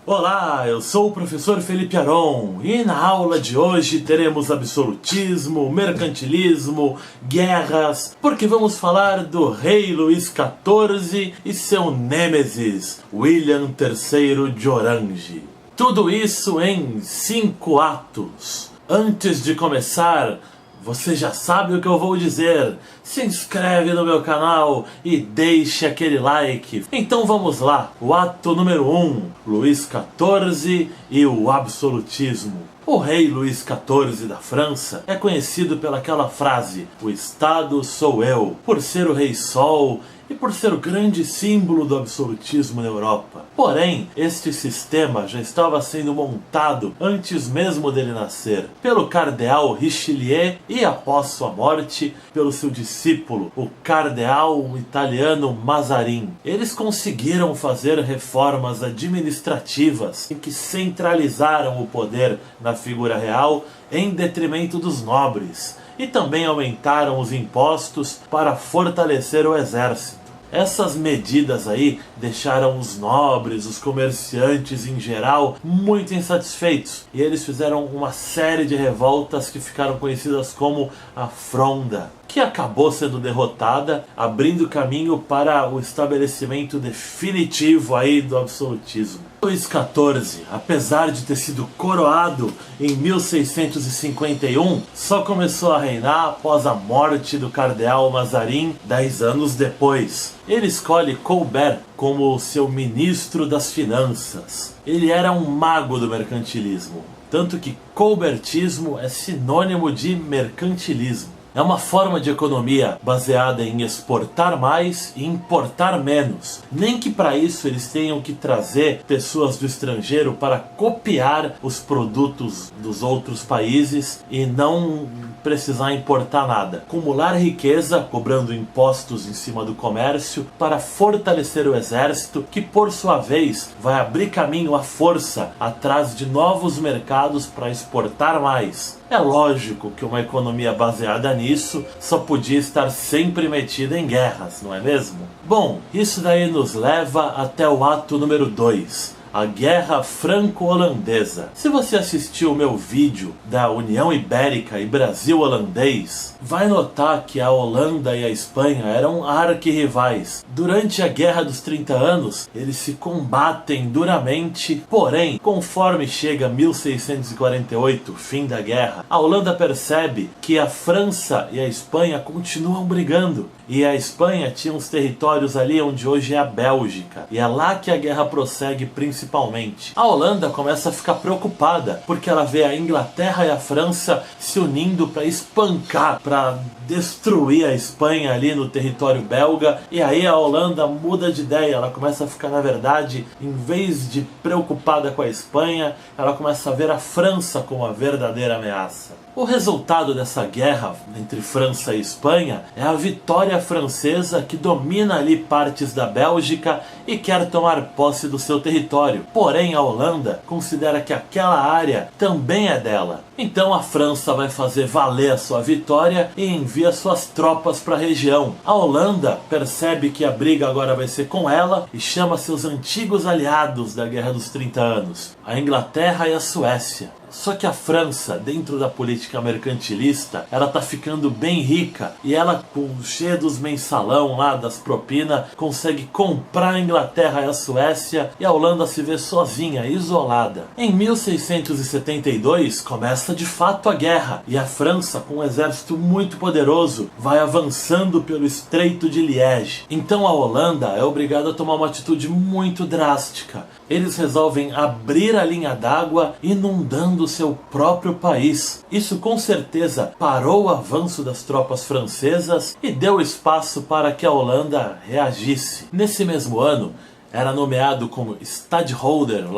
Olá, eu sou o professor Felipe Aron e na aula de hoje teremos absolutismo, mercantilismo, guerras, porque vamos falar do rei Luís XIV e seu nêmesis, William III de Orange. Tudo isso em 5 atos. Antes de começar, você já sabe o que eu vou dizer. Se inscreve no meu canal e deixe aquele like. Então vamos lá. O ato número 1. Luís XIV e o absolutismo. O rei Luís XIV da França é conhecido pelaquela frase: o Estado sou eu, por ser o Rei Sol e por ser o grande símbolo do absolutismo na Europa. Porém, este sistema já estava sendo montado antes mesmo dele nascer, pelo cardeal Richelieu e após sua morte, pelo seu discípulo, o cardeal italiano Mazarin. Eles conseguiram fazer reformas administrativas em que centralizaram o poder na figura real em detrimento dos nobres, e também aumentaram os impostos para fortalecer o exército. Essas medidas aí deixaram os nobres, os comerciantes em geral, muito insatisfeitos. E eles fizeram uma série de revoltas que ficaram conhecidas como a Fronda, que acabou sendo derrotada, abrindo caminho para o estabelecimento definitivo aí do absolutismo. Luís XIV, apesar de ter sido coroado em 1651, só começou a reinar após a morte do cardeal Mazarin 10 anos depois. Ele escolhe Colbert como seu ministro das finanças. Ele era um mago do mercantilismo, tanto que colbertismo é sinônimo de mercantilismo. É uma forma de economia baseada em exportar mais e importar menos. Nem que para isso eles tenham que trazer pessoas do estrangeiro para copiar os produtos dos outros países e não precisar importar nada. Acumular riqueza, cobrando impostos em cima do comércio, para fortalecer o exército, que por sua vez vai abrir caminho à força atrás de novos mercados para exportar mais. É lógico que uma economia baseada nisso só podia estar sempre metida em guerras, não é mesmo? Bom, isso daí nos leva até o ato número 2. A Guerra Franco-Holandesa. Se você assistiu o meu vídeo da União Ibérica e Brasil holandês, vai notar que a Holanda e a Espanha eram arquirrivais. Durante a Guerra dos 30 anos, eles se combatem duramente, porém, conforme chega 1648, fim da guerra, a Holanda percebe que a França e a Espanha continuam brigando. E a Espanha tinha uns territórios ali onde hoje é a Bélgica. E é lá que a guerra prossegue principalmente. A Holanda começa a ficar preocupada, porque ela vê a Inglaterra e a França se unindo para espancar, para destruir a Espanha ali no território belga. E aí a Holanda muda de ideia. Ela começa a ficar, na verdade, em vez de preocupada com a Espanha, ela começa a ver a França como a verdadeira ameaça. O resultado dessa guerra entre França e Espanha é a vitória francesa, que domina ali partes da Bélgica e quer tomar posse do seu território. Porém, a Holanda considera que aquela área também é dela. Então a França vai fazer valer a sua vitória e envia suas tropas para a região. A Holanda percebe que a briga agora vai ser com ela e chama seus antigos aliados da Guerra dos 30 anos, a Inglaterra e a Suécia. Só que a França, dentro da política mercantilista, ela tá ficando bem rica e ela, com cheio dos mensalão lá, das propinas, consegue comprar a Inglaterra e a Suécia, e a Holanda se vê sozinha, isolada. Em 1672 começa de fato a guerra e a França, com um exército muito poderoso, vai avançando pelo Estreito de Liege. Então a Holanda é obrigada a tomar uma atitude muito drástica. Eles resolvem abrir a linha d'água, inundando o seu próprio país. Isso com certeza parou o avanço das tropas francesas e deu espaço para que a Holanda reagisse. Nesse mesmo ano, era nomeado como Stadtholder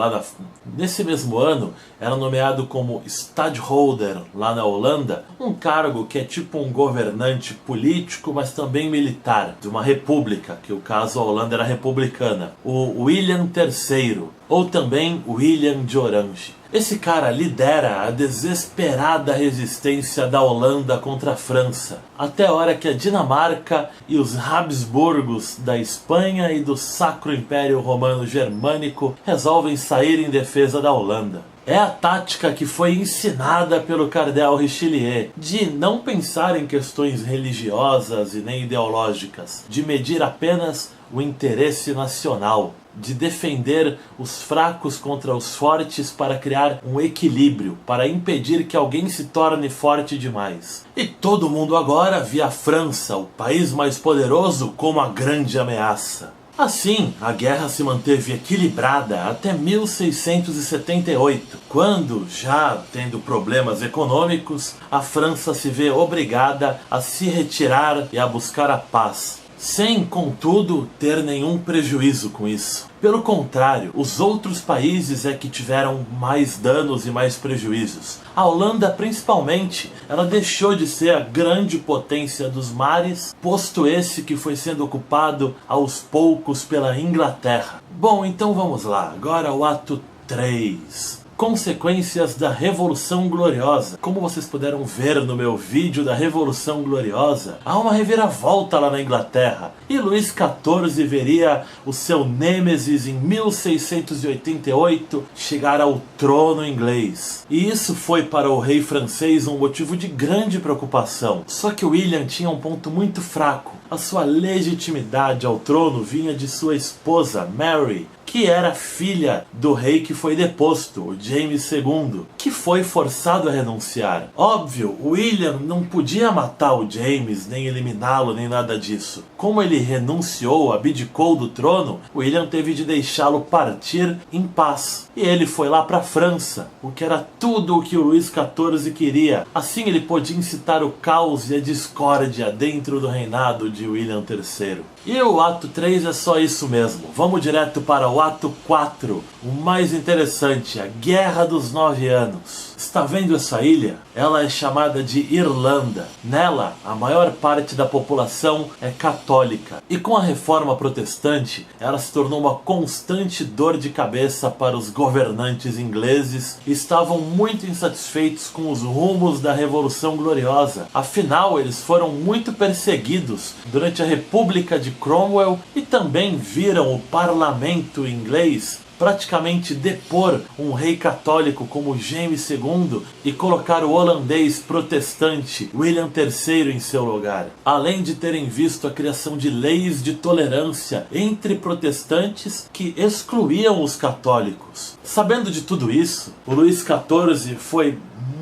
lá na Holanda, um cargo que é tipo um governante político, mas também militar, de uma república, que no caso a Holanda era republicana, o William III, ou também William de Orange. Esse cara lidera a desesperada resistência da Holanda contra a França, até a hora que a Dinamarca e os Habsburgos da Espanha e do Sacro Império Romano Germânico resolvem sair em defesa da Holanda. É a tática que foi ensinada pelo Cardeal Richelieu, de não pensar em questões religiosas e nem ideológicas, de medir apenas o interesse nacional, de defender os fracos contra os fortes para criar um equilíbrio, para impedir que alguém se torne forte demais. E todo mundo agora via a França, o país mais poderoso, como a grande ameaça. Assim, a guerra se manteve equilibrada até 1678, quando, já tendo problemas econômicos, a França se vê obrigada a se retirar e a buscar a paz, sem, contudo, ter nenhum prejuízo com isso. Pelo contrário, os outros países é que tiveram mais danos e mais prejuízos. A Holanda, principalmente, ela deixou de ser a grande potência dos mares, posto esse que foi sendo ocupado aos poucos pela Inglaterra. Bom, então vamos lá, agora o ato 3. Consequências da Revolução Gloriosa. Como vocês puderam ver no meu vídeo da Revolução Gloriosa, há uma reviravolta lá na Inglaterra, e Luís XIV veria o seu nêmesis em 1688 chegar ao trono inglês. E isso foi para o rei francês um motivo de grande preocupação. Só que William tinha um ponto muito fraco. A sua legitimidade ao trono vinha de sua esposa, Mary, que era filha do rei que foi deposto, o James II, que foi forçado a renunciar. Óbvio, William não podia matar o James, nem eliminá-lo, nem nada disso. Como ele renunciou, abdicou do trono, William teve de deixá-lo partir em paz. E ele foi lá para a França, o que era tudo o que o Luís XIV queria. Assim ele podia incitar o caos e a discórdia dentro do reinado de William III. E o ato 3 é só isso mesmo. Vamos direto para o ato 4, o mais interessante, a Guerra dos 9 Anos. Está vendo essa ilha? Ela é chamada de Irlanda. Nela, a maior parte da população é católica. E com a reforma protestante, ela se tornou uma constante dor de cabeça para os governantes ingleses, e estavam muito insatisfeitos com os rumos da Revolução Gloriosa. Afinal, eles foram muito perseguidos durante a República de Cromwell e também viram o parlamento inglês praticamente depor um rei católico como James II e colocar o holandês protestante William III em seu lugar. Além de terem visto a criação de leis de tolerância entre protestantes que excluíam os católicos. Sabendo de tudo isso, o Luís XIV foi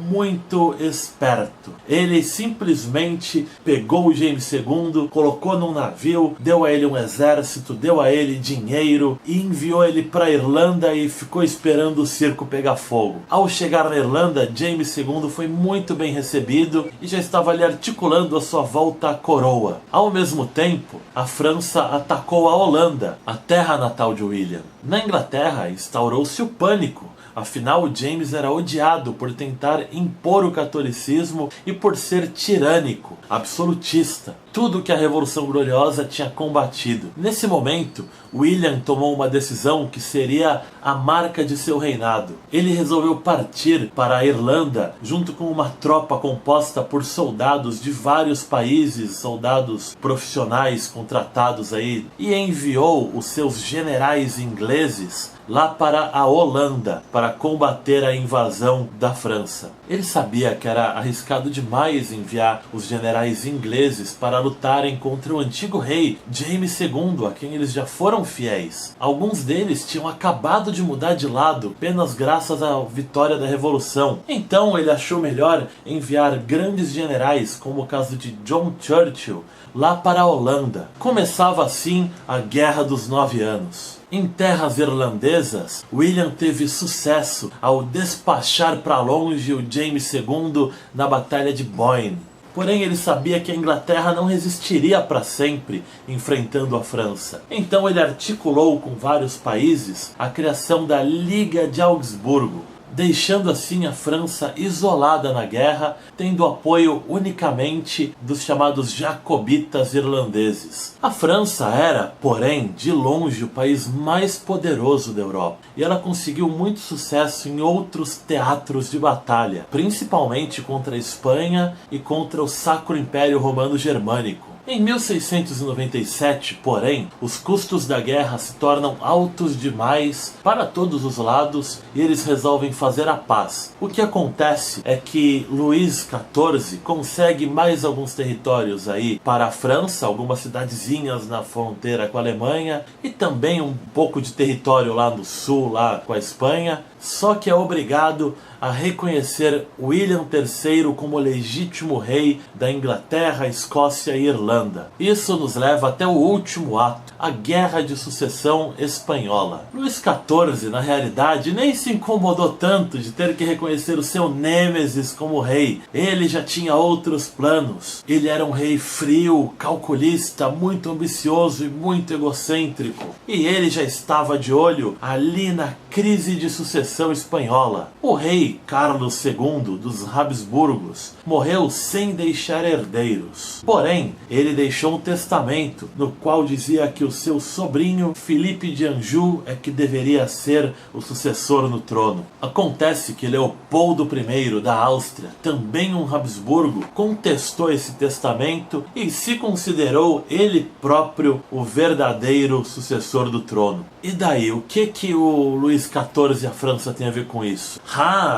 muito esperto. Ele simplesmente pegou o James II, colocou num navio, deu a ele um exército, deu a ele dinheiro e enviou ele para a Irlanda e ficou esperando o circo pegar fogo. Ao chegar na Irlanda, James II foi muito bem recebido e já estava ali articulando a sua volta à coroa. Ao mesmo tempo, a França atacou a Holanda, a terra natal de William. Na Inglaterra, instaurou-se o pânico. Afinal, James era odiado por tentar impor o catolicismo e por ser tirânico, absolutista. Tudo que a Revolução Gloriosa tinha combatido. Nesse momento, William tomou uma decisão que seria a marca de seu reinado. Ele resolveu partir para a Irlanda junto com uma tropa composta por soldados de vários países, soldados profissionais contratados aí, e enviou os seus generais ingleses lá para a Holanda para combater a invasão da França. Ele sabia que era arriscado demais enviar os generais ingleses para lutarem contra o antigo rei James II, a quem eles já foram fiéis. Alguns deles tinham acabado de mudar de lado apenas graças à vitória da Revolução. Então ele achou melhor enviar grandes generais, como o caso de John Churchill, lá para a Holanda. Começava assim a Guerra dos 9 Anos. Em terras irlandesas, William teve sucesso ao despachar para longe o James II na Batalha de Boyne. Porém, ele sabia que a Inglaterra não resistiria para sempre enfrentando a França. Então ele articulou com vários países a criação da Liga de Augsburgo. deixando assim a França isolada na guerra, tendo apoio unicamente dos chamados jacobitas irlandeses. A França era, porém, de longe o país mais poderoso da Europa, e ela conseguiu muito sucesso em outros teatros de batalha, principalmente contra a Espanha e contra o Sacro Império Romano Germânico. Em 1697, porém, os custos da guerra se tornam altos demais para todos os lados e eles resolvem fazer a paz. O que acontece é que Luís XIV consegue mais alguns territórios aí para a França, algumas cidadezinhas na fronteira com a Alemanha e também um pouco de território lá no sul, lá com a Espanha, só que é obrigado a reconhecer William III como legítimo rei da Inglaterra, Escócia e Irlanda. Isso nos leva até o último ato, a Guerra de Sucessão Espanhola. Luís XIV, na realidade, nem se incomodou tanto de ter que reconhecer o seu nêmesis como rei. Ele já tinha outros planos. Ele era um rei frio, calculista, muito ambicioso e muito egocêntrico. E ele já estava de olho ali na crise de sucessão espanhola. O rei Carlos II dos Habsburgos morreu sem deixar herdeiros. Porém, ele deixou um testamento no qual dizia que o seu sobrinho Filipe de Anjou é que deveria ser o sucessor no trono. Acontece que Leopoldo I da Áustria, também um Habsburgo, contestou esse testamento e se considerou ele próprio o verdadeiro sucessor do trono. E daí, o que o Luís XIV e a França tem a ver com isso?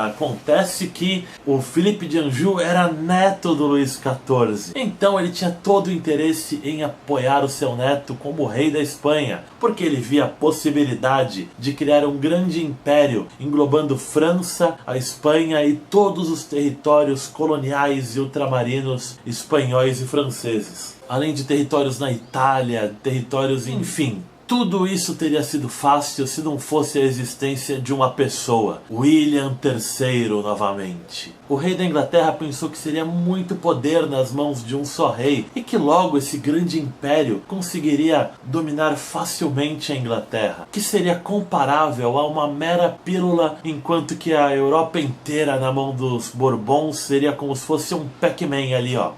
Acontece que o Filipe de Anjou era neto do Luís XIV. Então ele tinha todo o interesse em apoiar o seu neto como rei da Espanha, porque ele via a possibilidade de criar um grande império englobando França, a Espanha e todos os territórios coloniais e ultramarinos espanhóis e franceses. Além de territórios na Itália, territórios, enfim. Tudo isso teria sido fácil se não fosse a existência de uma pessoa, William III novamente. O rei da Inglaterra pensou que seria muito poder nas mãos de um só rei e que logo esse grande império conseguiria dominar facilmente a Inglaterra, que seria comparável a uma mera pílula, enquanto que a Europa inteira na mão dos Bourbons seria como se fosse um Pac-Man ali, ó.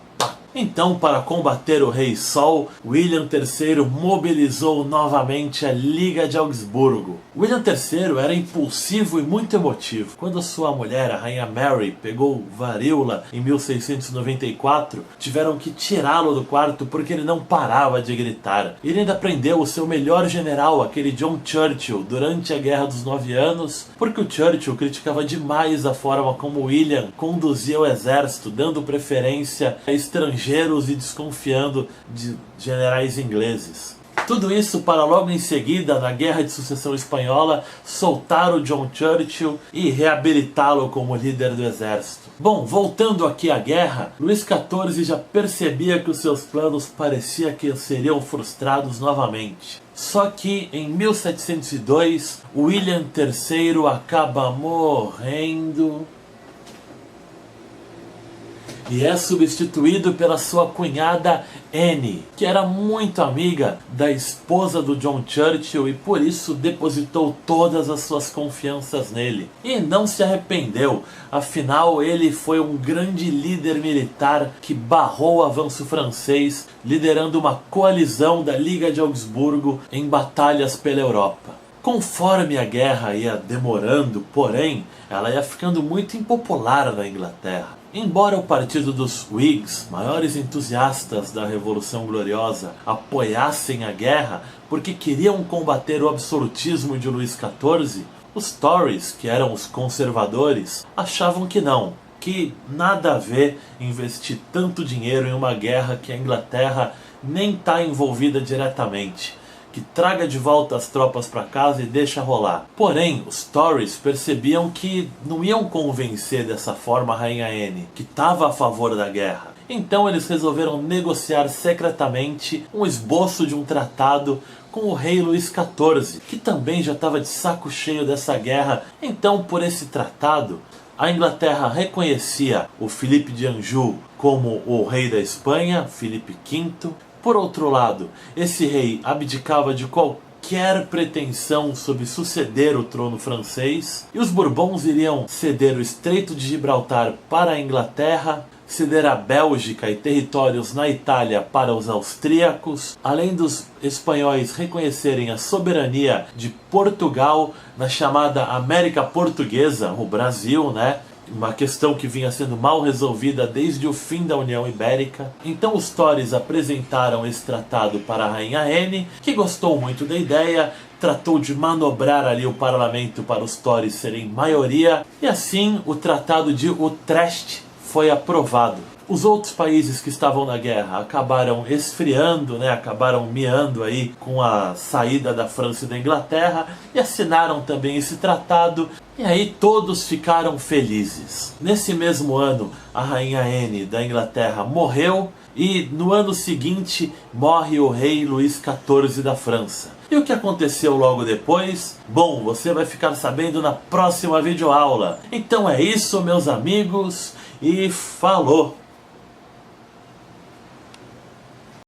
Então, para combater o Rei Sol, William III mobilizou novamente a Liga de Augsburgo. William III era impulsivo e muito emotivo. Quando sua mulher, a Rainha Mary, pegou varíola em 1694, tiveram que tirá-lo do quarto porque ele não parava de gritar. Ele ainda prendeu o seu melhor general, aquele John Churchill, durante a Guerra dos 9 Anos, porque o Churchill criticava demais a forma como William conduzia o exército, dando preferência a estrangeiros e desconfiando de generais ingleses. Tudo isso para logo em seguida, na Guerra de Sucessão Espanhola, soltar o John Churchill e reabilitá-lo como líder do exército. Bom, voltando aqui à guerra, Luís XIV já percebia que os seus planos parecia que seriam frustrados novamente. Só que em 1702, William III acaba morrendo e é substituído pela sua cunhada Anne, que era muito amiga da esposa do John Churchill e por isso depositou todas as suas confianças nele. E não se arrependeu, afinal ele foi um grande líder militar que barrou o avanço francês, liderando uma coalizão da Liga de Augsburgo em batalhas pela Europa. Conforme a guerra ia demorando, porém, ela ia ficando muito impopular na Inglaterra. Embora o partido dos Whigs, maiores entusiastas da Revolução Gloriosa, apoiassem a guerra porque queriam combater o absolutismo de Luís XIV, os Tories, que eram os conservadores, achavam que não, que nada a ver investir tanto dinheiro em uma guerra que a Inglaterra nem está envolvida diretamente, que traga de volta as tropas para casa e deixa rolar. Porém, os Tories percebiam que não iam convencer dessa forma a Rainha Anne, que estava a favor da guerra. Então eles resolveram negociar secretamente um esboço de um tratado com o rei Luís XIV, que também já estava de saco cheio dessa guerra. Então, por esse tratado, a Inglaterra reconhecia o Filipe de Anjou como o rei da Espanha, Filipe V. Por outro lado, esse rei abdicava de qualquer qualquer pretensão sobre suceder o trono francês, e os Bourbons iriam ceder o Estreito de Gibraltar para a Inglaterra, ceder a Bélgica e territórios na Itália para os austríacos, além dos espanhóis reconhecerem a soberania de Portugal na chamada América Portuguesa, o Brasil, né? Uma questão que vinha sendo mal resolvida desde o fim da União Ibérica. Então os Tories apresentaram esse tratado para a Rainha Anne, que gostou muito da ideia, tratou de manobrar ali o parlamento para os Tories serem maioria, e assim o Tratado de Utrecht foi aprovado. Os outros países que estavam na guerra acabaram esfriando, né? Acabaram miando aí com a saída da França e da Inglaterra e assinaram também esse tratado, e aí todos ficaram felizes. Nesse mesmo ano, a Rainha Anne da Inglaterra morreu e no ano seguinte morre o rei Luís XIV da França. E o que aconteceu logo depois? Bom, você vai ficar sabendo na próxima videoaula. Então é isso, meus amigos, e falou!